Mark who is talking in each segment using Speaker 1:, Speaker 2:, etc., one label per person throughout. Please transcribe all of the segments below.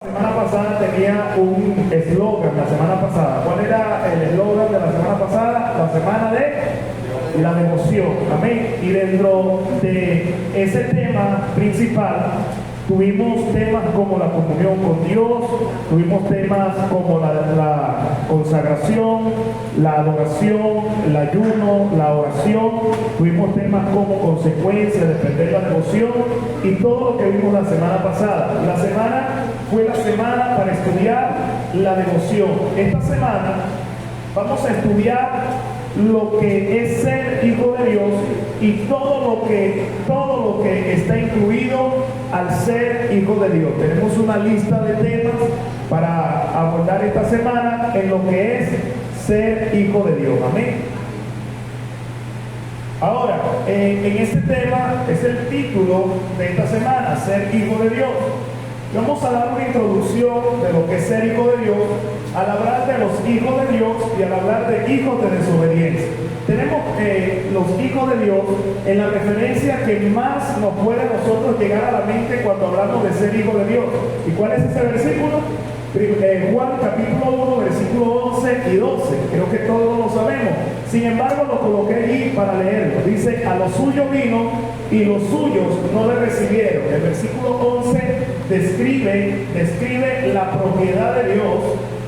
Speaker 1: La semana pasada tenía un eslogan, la semana pasada. ¿Cuál era el eslogan de la semana pasada? La semana de la devoción. Amén. Y dentro de ese tema principal tuvimos temas como la comunión con Dios, tuvimos temas como la consagración, la adoración, el ayuno, la oración, tuvimos temas como consecuencia de perder la devoción y todo lo que vimos la semana pasada. La semana fue la semana para estudiar la devoción. Esta semana vamos a estudiar lo que es ser hijo de Dios y todo lo que está incluido al ser hijo de Dios. Tenemos una lista de temas para abordar esta semana en lo que es ser hijo de Dios. Amén. Ahora, en este tema es el título de esta semana, ser hijo de Dios. Vamos a dar una introducción de lo que es ser hijo de Dios, al hablar de los hijos de Dios y al hablar de hijos de desobediencia. Tenemos los hijos de Dios en la referencia que más nos puede a nosotros llegar a la mente cuando hablamos de ser hijo de Dios. ¿Y cuál es ese versículo? Juan capítulo 1, versículo 11 y 12. Creo que todos lo sabemos. Sin embargo, lo coloqué allí para leerlo. Dice, a los suyos vino y los suyos no le recibieron. El versículo 11 describe la propiedad de Dios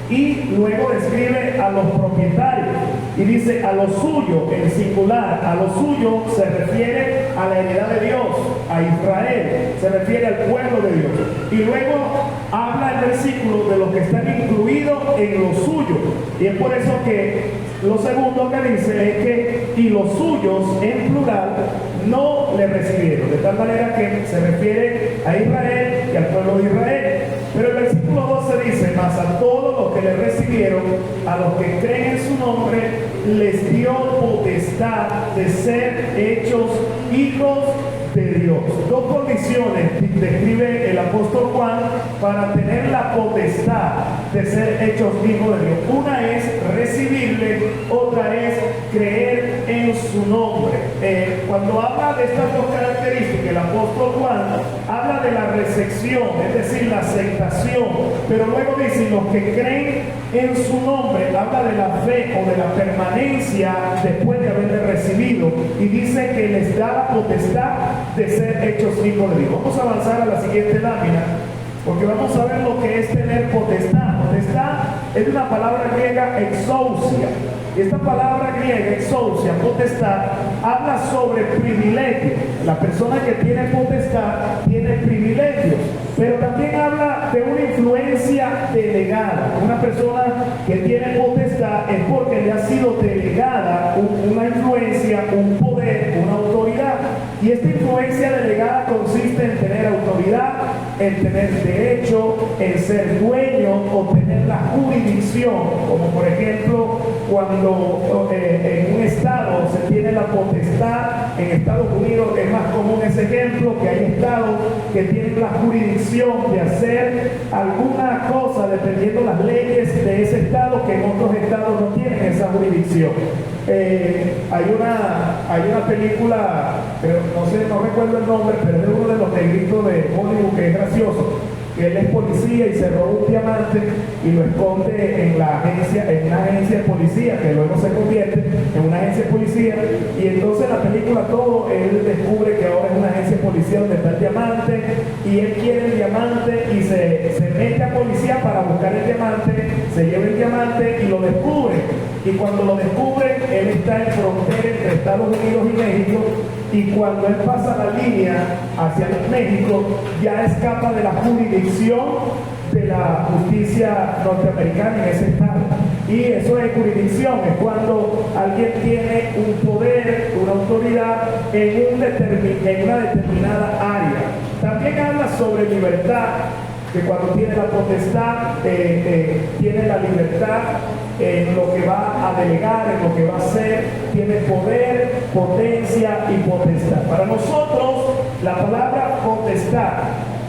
Speaker 1: y luego describe a los propietarios. Y dice, a los suyos, en singular, a los suyos se refiere a la heredad de Dios, a Israel, se refiere al pueblo de Dios. Y luego habla el versículo de los que están incluidos en lo suyo. Y es por eso que lo segundo que dice es que, y los suyos, en plural, no le recibieron. De tal manera que se refiere a Israel y al pueblo de Israel. Pero el versículo 12 dice, mas a todos los que le recibieron, a los que creen en su nombre, les dio potestad de ser hechos hijos de Dios. Dos condiciones describe el apóstol Juan para tener la potestad de ser hechos hijos de Dios. Una es recibirle, otra es creer en su nombre. Cuando habla de estas dos características, el apóstol Juan habla de la recepción, es decir, la aceptación, pero luego dice, los que creen en su nombre, habla de la fe o de la permanencia después de haberle recibido, y dice que les da la potestad de ser hechos hijos de Dios. Vamos a avanzar a la siguiente lámina, porque vamos a ver lo que es tener potestad. Potestad es una palabra griega exousia. Y esta palabra griega, exousia, potestad, habla sobre privilegios. La persona que tiene potestad tiene privilegios, pero también habla de una influencia delegada. Una persona que tiene potestad es porque le ha sido delegada una influencia, un poder, una autoridad. Y esta influencia delegada consiste en tener autoridad, en tener derecho, en ser dueño o tener la jurisdicción, como por ejemplo cuando en un estado se tiene la potestad. En Estados Unidos es más común ese ejemplo, que hay estados que tienen la jurisdicción de hacer alguna cosa dependiendo las leyes de ese estado, que en otros estados no tienen esa jurisdicción. Hay una película, pero no recuerdo el nombre, pero es de uno de los negritos de Hollywood que es gracioso, que él es policía y se roba un diamante y lo esconde en una agencia de policía, que luego se convierte en una agencia de policía, y entonces en la película todo él descubre que ahora es una agencia de policía donde está el diamante, y él quiere el diamante y se mete a policía para buscar el diamante, se lleva el diamante y lo descubre, y cuando lo descubre él está en frontera entre Estados Unidos y México, y cuando él pasa la línea hacia México ya escapa de la jurisdicción de la justicia norteamericana en ese estado. Y eso es jurisdicción, es cuando alguien tiene un poder, una autoridad en una determinada área. También habla sobre libertad, que cuando tiene la potestad, tiene la libertad en lo que va a delegar, en lo que va a hacer, tiene poder, potencia y potestad. Para nosotros, la palabra potestad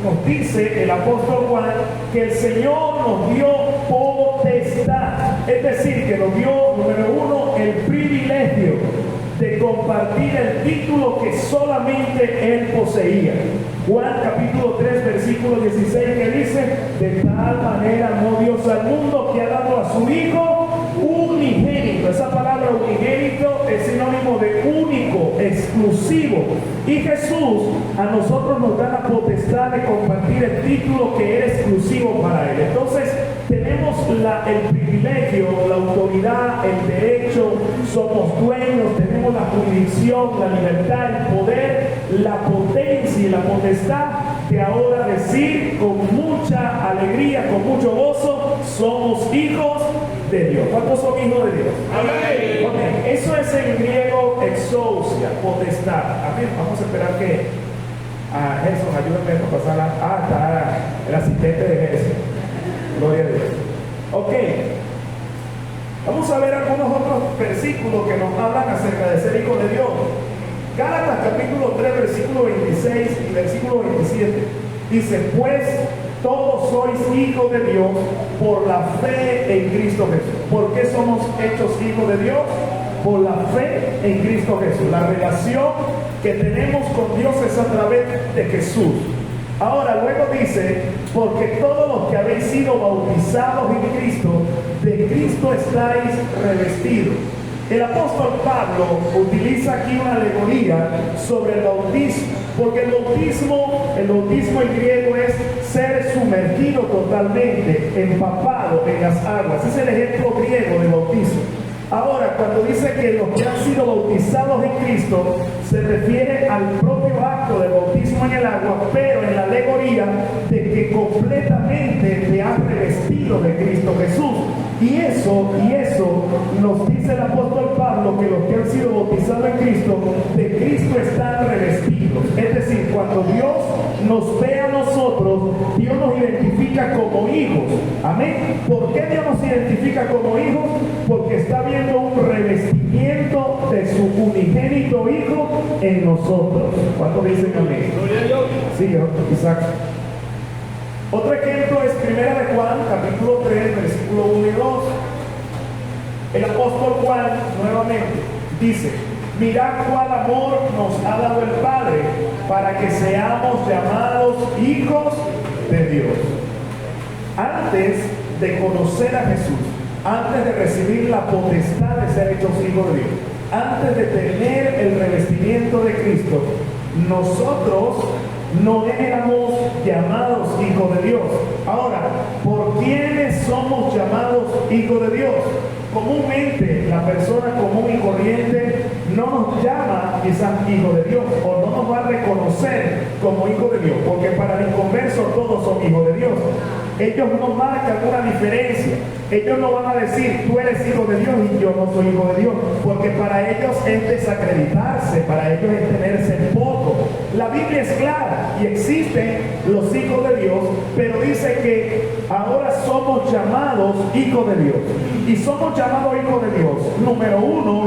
Speaker 1: nos dice el apóstol Juan que el Señor nos dio potestad, es decir, que nos dio, número uno, el privilegio de compartir el título que solamente él poseía. Juan capítulo 3 versículo 16 que dice: de tal manera amó Dios al mundo que ha dado a su Hijo unigénito. Esa palabra unigénito es sinónimo de único, exclusivo. Y Jesús a nosotros nos da la potestad de compartir el título que era exclusivo para Él. Entonces tenemos el privilegio, la autoridad, el derecho, somos dueños, tenemos la jurisdicción, la libertad, el poder, la potencia y la potestad de ahora decir con mucha alegría, con mucho gozo: somos hijos de Dios. ¿Cuántos son hijos de Dios? Amén. Okay. Eso es en griego exousia, potestad. Amén. Vamos a esperar que Gerson ayúdame a pasar está el asistente de Gerson. Gloria a Dios. Ok. Vamos a ver algunos otros versículos que nos hablan acerca de ser hijo de Dios. Gálatas capítulo 3 versículo 26 y versículo 27 dice: pues todos sois hijos de Dios por la fe en Cristo Jesús. ¿Por qué somos hechos hijos de Dios? Por la fe en Cristo Jesús. La relación que tenemos con Dios es a través de Jesús. Ahora luego dice: porque todos los que habéis sido bautizados en Cristo, de Cristo estáis revestidos. El apóstol Pablo utiliza aquí una alegoría sobre el bautismo, porque el bautismo en griego es ser sumergido totalmente, empapado en las aguas. Ese es el ejemplo griego del bautismo. Ahora, cuando dice que los que han sido bautizados en Cristo, se refiere al propio acto del bautismo en el agua, pero en la alegoría de que completamente te has revestido de Cristo Jesús. Y eso nos dice el apóstol Pablo, que los que han sido bautizados en Cristo, de Cristo están revestidos. Es decir, cuando Dios nos ve a nosotros, Dios nos identifica como hijos. Amén. ¿Por qué Dios nos identifica como hijos? Porque está viendo un revestimiento de su unigénito Hijo en nosotros. ¿Cuántos dicen amén? Sí, Isaac. Otro ejemplo es 1 de Juan, capítulo 3, versículo 1 y 2. El apóstol Juan nuevamente dice: mirad cuál amor nos ha dado el Padre para que seamos llamados hijos de Dios. Antes de conocer a Jesús, antes de recibir la potestad de ser hechos hijos de Dios, antes de tener el revestimiento de Cristo, nosotros no éramos llamados hijos de Dios. Ahora, ¿por quiénes somos llamados hijos de Dios? Comúnmente la persona común y corriente no nos llama quizás hijo de Dios, o no nos va a reconocer como hijo de Dios, porque para el inconverso todos son hijos de Dios. Ellos no marcan una diferencia. Ellos no van a decir: tú eres hijo de Dios y yo no soy hijo de Dios, porque para ellos es desacreditarse, para ellos es tenerse en poco. La Biblia es clara y existen los hijos de Dios, pero dice que ahora somos llamados hijos de Dios. Y somos llamados hijos de Dios, número uno,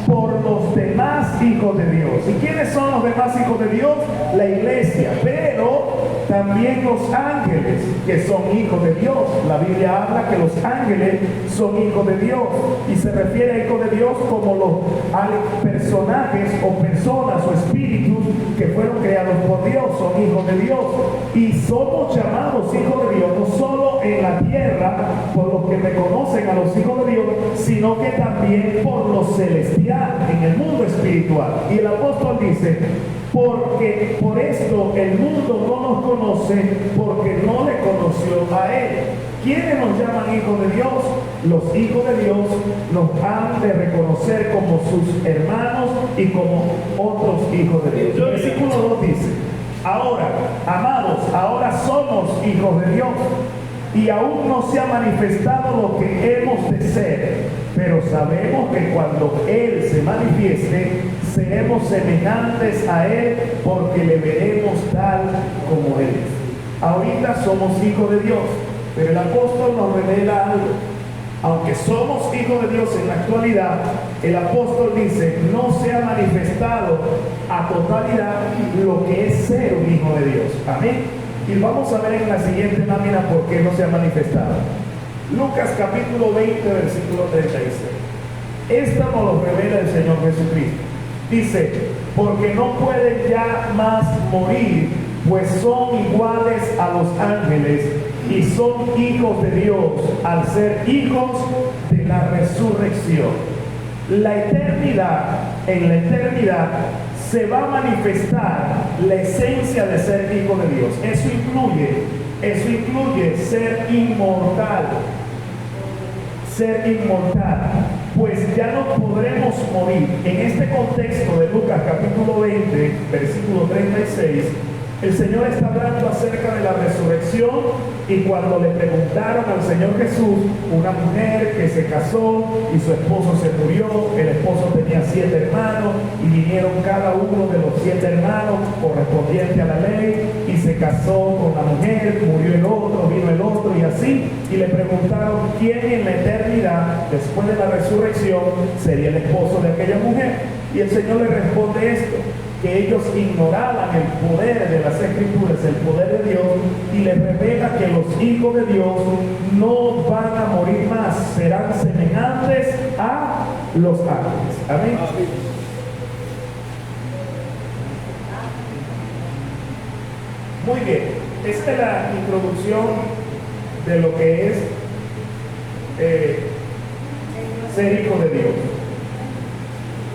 Speaker 1: por los demás hijos de Dios. ¿Y quiénes son los demás hijos de Dios? La iglesia, pero también los ángeles, que son hijos de Dios. La Biblia habla que los ángeles son hijos de Dios, y se refiere a hijos de Dios como los personajes o personas o espíritus que fueron creados por Dios, son hijos de Dios. Y somos llamados hijos de Dios no solo en la tierra por los que reconocen a los hijos de Dios, sino que también por lo celestial, en el mundo espiritual. Y el apóstol dice: porque por esto el mundo no nos conoce, porque no le conoció a Él. ¿Quiénes nos llaman hijos de Dios? Los hijos de Dios nos han de reconocer como sus hermanos y como otros hijos de Dios. El versículo 2 dice: ahora, amados, ahora somos hijos de Dios, y aún no se ha manifestado lo que hemos de ser, pero sabemos que cuando Él se manifieste, seremos semejantes a Él, porque le veremos tal como Él es. Ahorita somos hijos de Dios, pero el apóstol nos revela algo. Aunque somos hijos de Dios en la actualidad, el apóstol dice: no se ha manifestado a totalidad lo que es ser un hijo de Dios. Amén. Y vamos a ver en la siguiente lámina por qué no se ha manifestado. Lucas capítulo 20, versículo 36. Esta nos lo revela el Señor Jesucristo. Dice, porque no pueden ya más morir, pues son iguales a los ángeles y son hijos de Dios al ser hijos de la resurrección. La eternidad, en la eternidad se va a manifestar la esencia de ser hijo de Dios. Eso incluye ser inmortal. Ser inmortal, pues ya no podremos morir. En este contexto de Lucas capítulo 20, versículo 36, el Señor está hablando acerca de la resurrección, y cuando le preguntaron al Señor Jesús, una mujer que se casó y su esposo se murió, el esposo tenía 7 hermanos y vinieron cada uno de los 7 hermanos correspondiente a la ley y se casó con la mujer, murió el otro, vino el otro y así, y le preguntaron quién en la eternidad, después de la resurrección, sería el esposo de aquella mujer, y el Señor le responde esto, que ellos ignoraban el poder de las Escrituras, el poder de Dios, y les revela que los hijos de Dios no van a morir más, serán semejantes a los ángeles. Amén. Muy bien, esta es la introducción de lo que es ser hijo de Dios.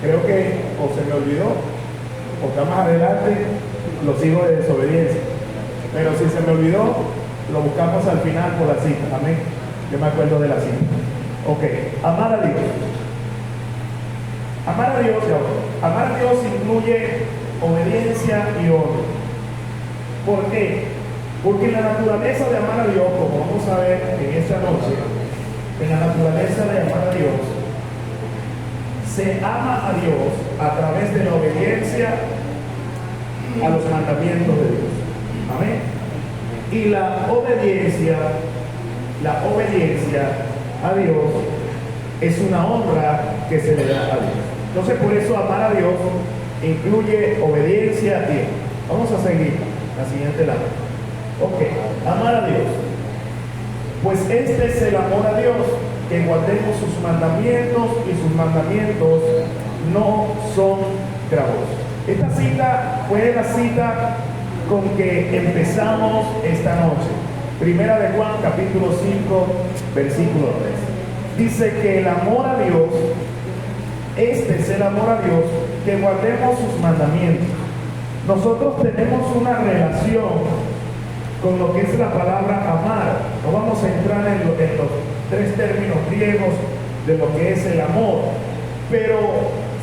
Speaker 1: Creo que o se me olvidó, o está más adelante, los hijos de desobediencia. Pero si se me olvidó, lo buscamos al final por la cita. Amén. Yo me acuerdo de la cita. Ok, amar a Dios. Amar a Dios, amar a Dios incluye obediencia y honra. ¿Por qué? Porque en la naturaleza de amar a Dios, como vamos a ver en esta noche, en la naturaleza de amar a Dios, se ama a Dios a través de la obediencia a los mandamientos de Dios. Amén. Y la obediencia a Dios es una honra que se le da a Dios. Entonces, por eso amar a Dios incluye obediencia a Dios. Vamos a seguir la siguiente lámina. Ok, amar a Dios. Pues este es el amor a Dios, que guardemos sus mandamientos, y sus mandamientos no son gravosos. Esta cita fue la cita con que empezamos esta noche. Primera de Juan, capítulo 5, versículo 3. Dice que el amor a Dios, este es el amor a Dios, que guardemos sus mandamientos. Nosotros tenemos una relación con lo que es la palabra amar. No vamos a entrar en los 3 términos griegos de lo que es el amor, pero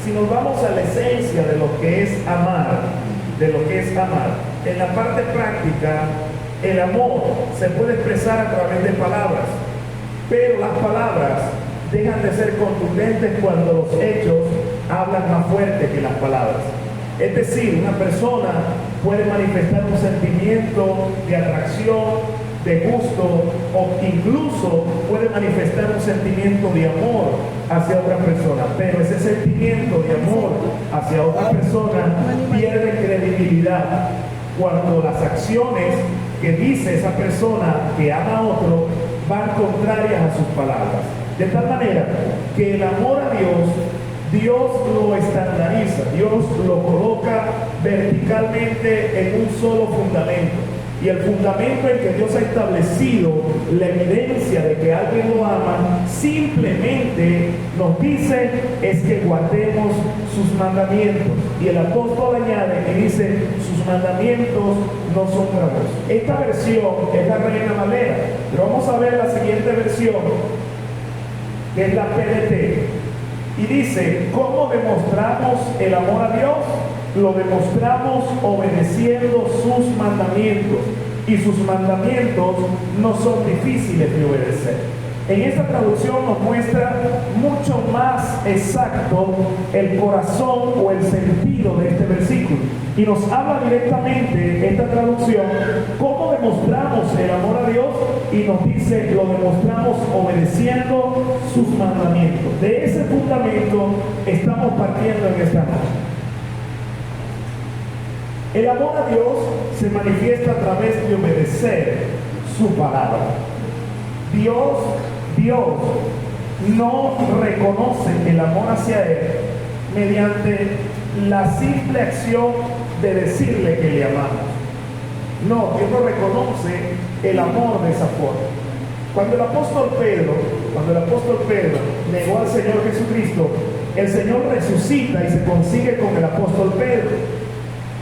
Speaker 1: si nos vamos a la esencia de lo que es amar, en la parte práctica, el amor se puede expresar a través de palabras, pero las palabras dejan de ser contundentes cuando los hechos hablan más fuerte que las palabras. Es decir, una persona puede manifestar un sentimiento de atracción, de gusto, o incluso puede manifestar un sentimiento de amor hacia otra persona, pero ese sentimiento de amor hacia otra persona pierde credibilidad cuando las acciones que dice esa persona que ama a otro van contrarias a sus palabras. De tal manera que el amor a Dios lo estandariza, Dios lo coloca verticalmente en un solo fundamento. Y el fundamento en que Dios ha establecido la evidencia de que alguien lo ama, simplemente nos dice es que guardemos sus mandamientos. Y el apóstol añade y dice, sus mandamientos no son gravosos. Esta versión es la Reina Valera, pero vamos a ver la siguiente versión, que es la PDT. Y dice, ¿cómo demostramos el amor a Dios? Lo demostramos obedeciendo sus mandamientos, y sus mandamientos no son difíciles de obedecer. En esta traducción nos muestra mucho más exacto el corazón o el sentido de este versículo, y nos habla directamente esta traducción cómo demostramos el amor a Dios, y nos dice lo demostramos obedeciendo sus mandamientos. De ese fundamento estamos partiendo en esta noche. El amor a Dios se manifiesta a través de obedecer su palabra. Dios no reconoce el amor hacia Él mediante la simple acción de decirle que le amamos. No, Dios no reconoce el amor de esa forma. Cuando el apóstol Pedro negó al Señor Jesucristo, el Señor resucita y se consigue con el apóstol Pedro.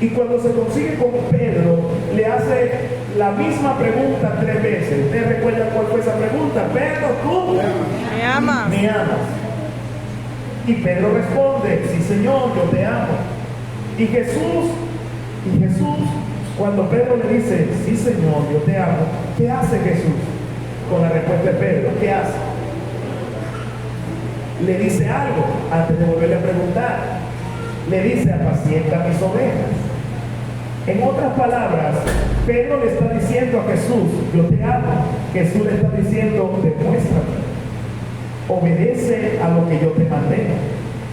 Speaker 1: Y cuando se consigue con Pedro, le hace la misma pregunta 3 veces. ¿Usted recuerda cuál fue esa pregunta? Pedro, ¿tú
Speaker 2: ¿me amas?
Speaker 1: me amas? Y Pedro responde, sí Señor, yo te amo. Y Jesús, cuando Pedro le dice, sí Señor, yo te amo, ¿qué hace Jesús con la respuesta de Pedro? ¿Qué hace? Le dice algo antes de volverle a preguntar. Le dice, apacienta mis ovejas. En otras palabras, Pedro le está diciendo a Jesús, yo te amo. Jesús le está diciendo, demuéstrame. Obedece a lo que yo te mandé.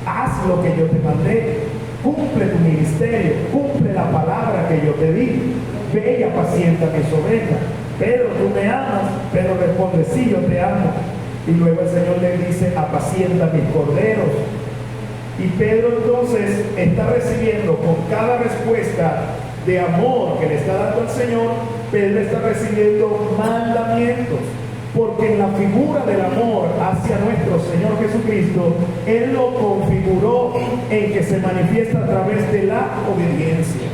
Speaker 1: Haz lo que yo te mandé. Cumple tu ministerio. Cumple la palabra que yo te di. Ve y apacienta mis ovejas. Pedro, ¿tú me amas? Pedro responde, sí, yo te amo. Y luego el Señor le dice, apacienta mis corderos. Y Pedro entonces está recibiendo con cada respuesta de amor que le está dando el Señor, Pedro está recibiendo mandamientos. Porque en la figura del amor hacia nuestro Señor Jesucristo, Él lo configuró en que se manifiesta a través de la obediencia.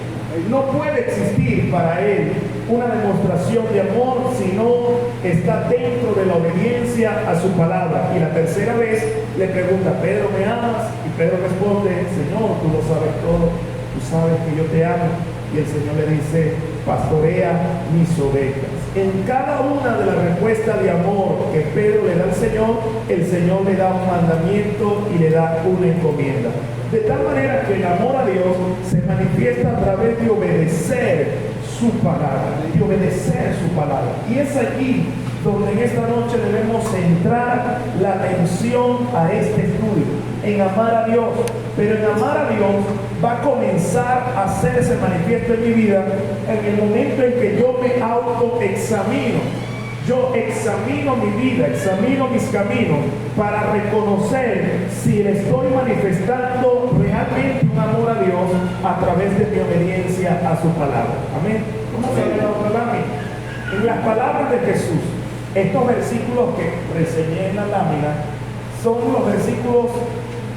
Speaker 1: No puede existir para Él una demostración de amor si no está dentro de la obediencia a su palabra. Y la tercera vez le pregunta, Pedro, ¿me amas? Y Pedro responde, Señor, tú lo sabes todo, tú sabes que yo te amo. Y el Señor le dice, pastorea mis ovejas. En cada una de las respuestas de amor que Pedro le da al Señor, el Señor le da un mandamiento y le da una encomienda. De tal manera que el amor a Dios se manifiesta a través de obedecer su palabra, de obedecer su palabra. Y es aquí donde en esta noche debemos centrar la atención a este estudio, en amar a Dios. Pero en amar a Dios va a comenzar a hacerse manifiesto en mi vida en el momento en que yo me autoexamino. Yo examino mi vida, examino mis caminos para reconocer si le estoy manifestando realmente un amor a Dios a través de mi obediencia a su palabra. Amén. ¿Cómo se llama la otra lámina? En las palabras de Jesús, estos versículos que reseñé en la lámina son los versículos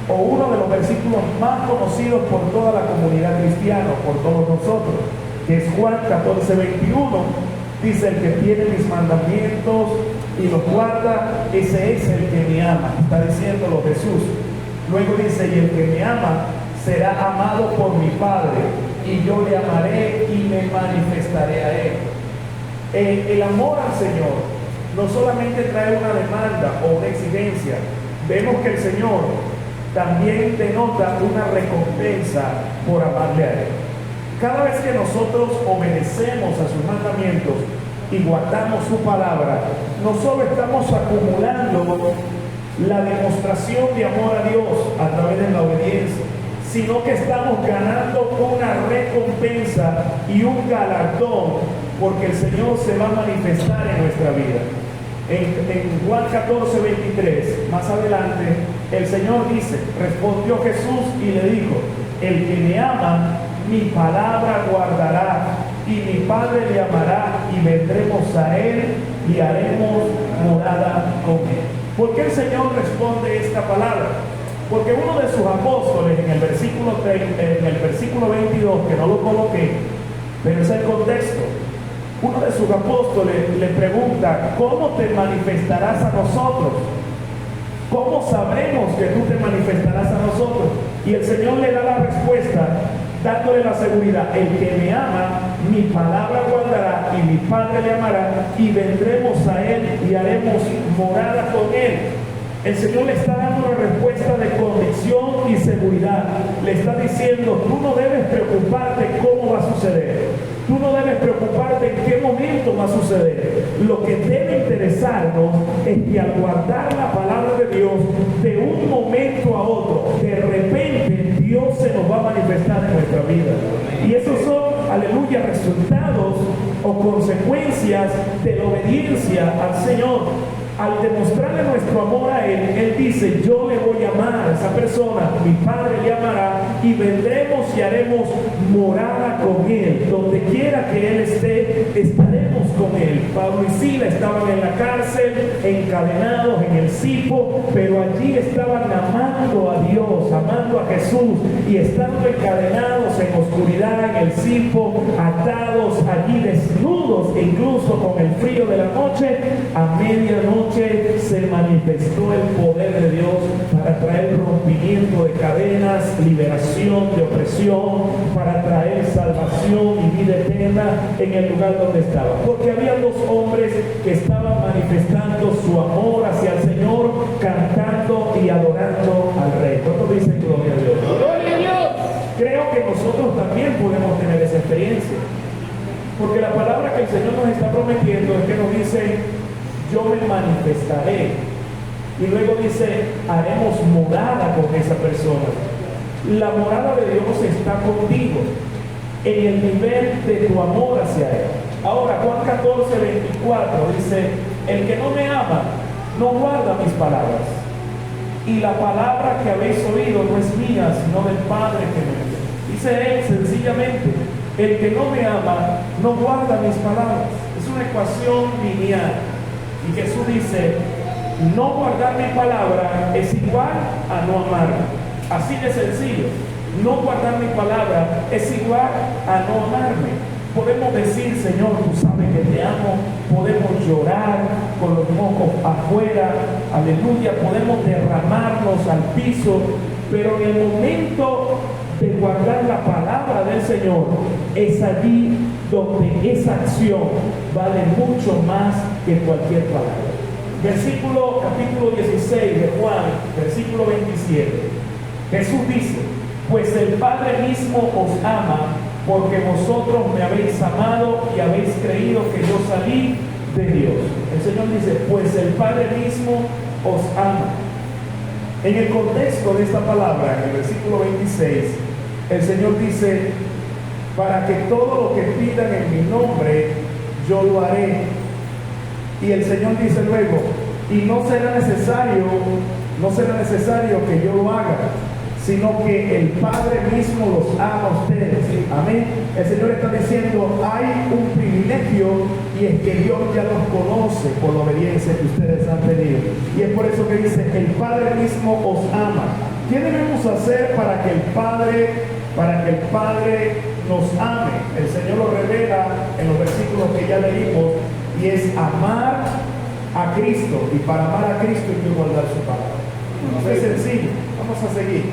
Speaker 1: o uno de los versículos más conocidos por toda la comunidad cristiana, por todos nosotros, que es Juan 14:21. Dice, el que tiene mis mandamientos y los guarda, ese es el que me ama. Está diciéndolo Jesús. Luego dice, y el que me ama será amado por mi Padre, y yo le amaré y me manifestaré a él. El amor al Señor no solamente trae una demanda o una exigencia. Vemos que el Señor también denota una recompensa por amarle a él. Cada vez que nosotros obedecemos a sus mandamientos y guardamos su palabra, no solo estamos acumulando la demostración de amor a Dios a través de la obediencia, sino que estamos ganando una recompensa y un galardón, porque el Señor se va a manifestar en nuestra vida. En Juan 14:23, más adelante, el Señor dice, respondió Jesús y le dijo, el que me ama, mi palabra guardará, y mi Padre le amará, y vendremos a él y haremos morada con él. ¿Por qué el Señor responde esta palabra? Porque uno de sus apóstoles en el versículo 22, que no lo coloqué, pero es el contexto, uno de sus apóstoles le pregunta, ¿cómo te manifestarás a nosotros? ¿Cómo sabremos que tú te manifestarás a nosotros? Y el Señor le da la respuesta, dándole la seguridad, el que me ama, mi palabra guardará, y mi Padre le amará, y vendremos a él y haremos morada con él. El Señor le está dando una respuesta de convicción y seguridad. Le está diciendo, tú no debes preocuparte cómo va a suceder. Tú no debes preocuparte en qué momento va a suceder. Lo que debe interesarnos es que al guardar la palabra de Dios, de un momento a otro, de repente Dios se nos va a manifestar en nuestra vida. Y esos son, aleluya, resultados o consecuencias de la obediencia al Señor. al demostrarle nuestro amor a Él, Él dice, yo le voy a amar a esa persona, mi Padre le amará, y vendremos y haremos morada con Él. Donde quiera que Él esté, estaremos con Él. Pablo y Sila estaban en la cárcel, encadenados en el cipo, pero allí estaban amando a Dios, amando a Jesús, y estando encadenados en oscuridad, en el cipo, atados allí desnudos, e incluso con el frío de la noche, a medianoche se manifestó el poder de Dios para traer rompimiento de cadenas, liberación de opresión, para traer salvación y vida eterna en el lugar donde estaban. Porque había dos hombres que estaban manifestando su amor hacia el Señor, cantando y adorando al Rey. ¿Cuántos dicen gloria a Dios? ¡Gloria a Dios! Creo que nosotros también podemos tener esa experiencia. Porque la palabra que el Señor nos está prometiendo es que nos dice, yo me manifestaré. Y luego dice, haremos morada con esa persona. La morada de Dios está contigo en el nivel de tu amor hacia Él. Ahora, Juan 14:24 dice, el que no me ama, no guarda mis palabras. Y la palabra que habéis oído no es mía, sino del Padre que me envió. Dice Él sencillamente, el que no me ama, no guarda mis palabras. Es una ecuación lineal. Y Jesús dice, no guardar mi palabra es igual a no amarme. Así de sencillo. No guardar mi palabra es igual a no amarme. Podemos decir, Señor, tú sabes que te amo. Podemos llorar con los mocos afuera. Aleluya. Podemos derramarnos al piso. Pero en el momento de guardar la palabra del Señor, es allí donde esa acción vale mucho más que cualquier palabra. Capítulo 16 de Juan, versículo 27. Jesús dice, pues el Padre mismo os ama, porque vosotros me habéis amado y habéis creído que yo salí de Dios. El Señor dice, pues el Padre mismo os ama. En el contexto de esta palabra, en el versículo 26, el Señor dice, para que todo lo que pidan en mi nombre, yo lo haré. Y el Señor dice luego, y no será necesario que yo lo haga, sino que el Padre mismo los ama a ustedes. Amén. El Señor está diciendo, hay un privilegio, y es que Dios ya los conoce por la obediencia que ustedes han tenido. Y es por eso que dice, el Padre mismo os ama. ¿Qué debemos hacer para que el Padre nos ame? El Señor lo revela en los versículos que ya leímos, y es amar a Cristo. Y para amar a Cristo hay que guardar su palabra. No es sencillo. Vamos a seguir.